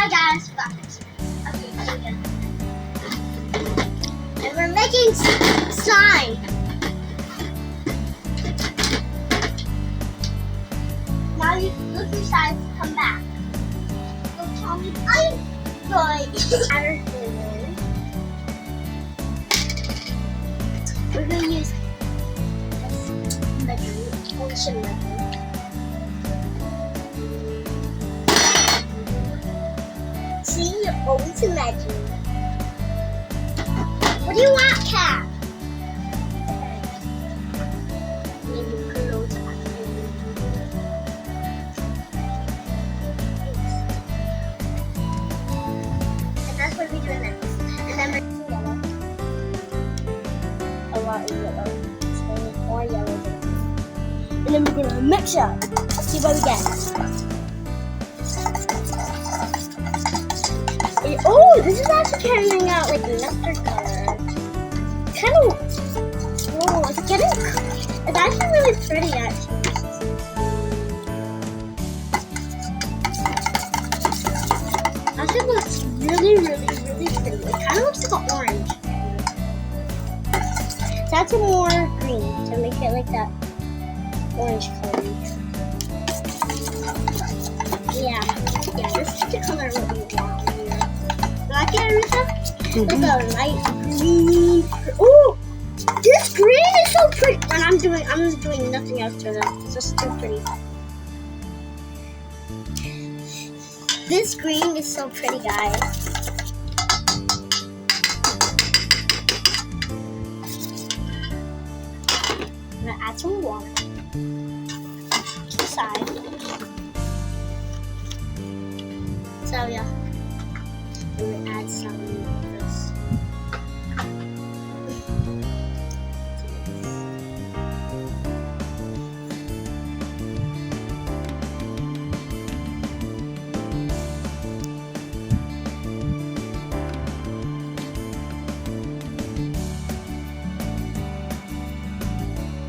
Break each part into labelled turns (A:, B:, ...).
A: Hi guys, okay, here we go. And we're making slime. Now you look inside, come back. So tell me, I'm good. We're going to use this measure, ocean measure. See, you always imagine. What do you want, Cat? Maybe close up. And that's what we're doing next. And then we're yellow. A lot of yellow. So we need more yellow. And then we're gonna mix it up. Let's see what we get. Oh, this is actually turning out like mustard color. Kind of. Oh, it's getting. It's actually really pretty, actually. Actually, looks really, really, really pretty. It kind of looks like an orange. Let's add some more green to make it like that orange color. Yeah, this is the color what we want. Like it, Arisa? Like a light green. Oh, this green is so pretty. And I'm just doing nothing else to them. It's just so pretty. This green is so pretty, guys. I'm gonna add some water to the side. So yeah. We add some of this.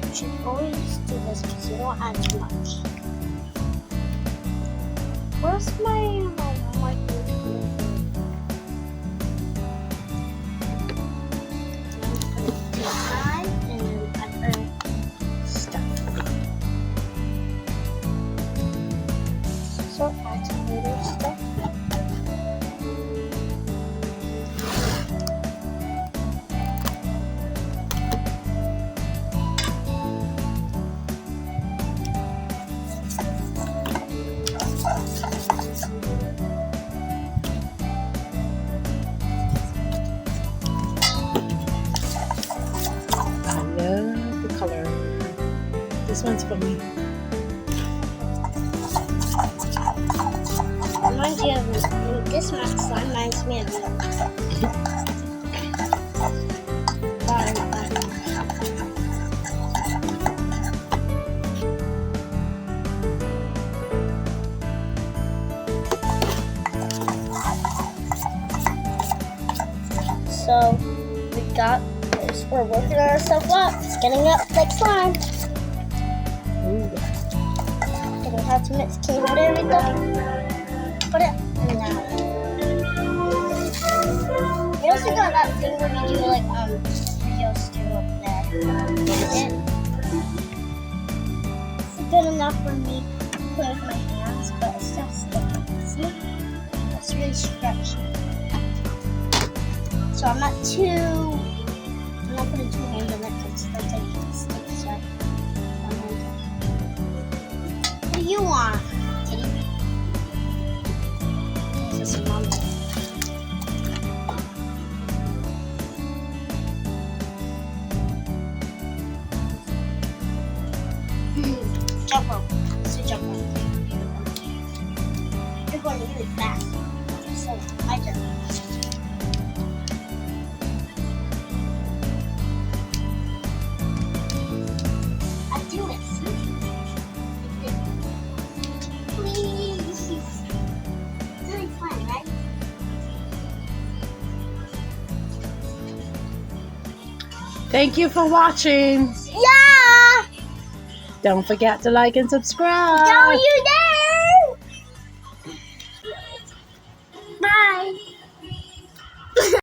A: You should always do this because you don't add too much. Where's my add some little stuff.
B: I love the color. This one's for me.
A: Reminds you of this slime reminds me of you. So we got this. We're working ourselves up. It's getting up like slime.
B: Ooh.
A: Can we have to mix? Can you put everything? Put it in that. We also got that thing where we do like videos too up there. It's good enough for me to play with my hands, but it's still sticky. See? It's really stretchy. So I'm not putting two hands on it because it's like sticky. So one hand. What do you want, Kitty? This is mommy. Jump rope. It's a jump rope. You're going really fast. So my turn. I'm doing it. Please. It's really fun, right?
B: Thank you for watching.
A: Yeah!
B: Don't forget to like and subscribe.
A: Don't you dare! Bye.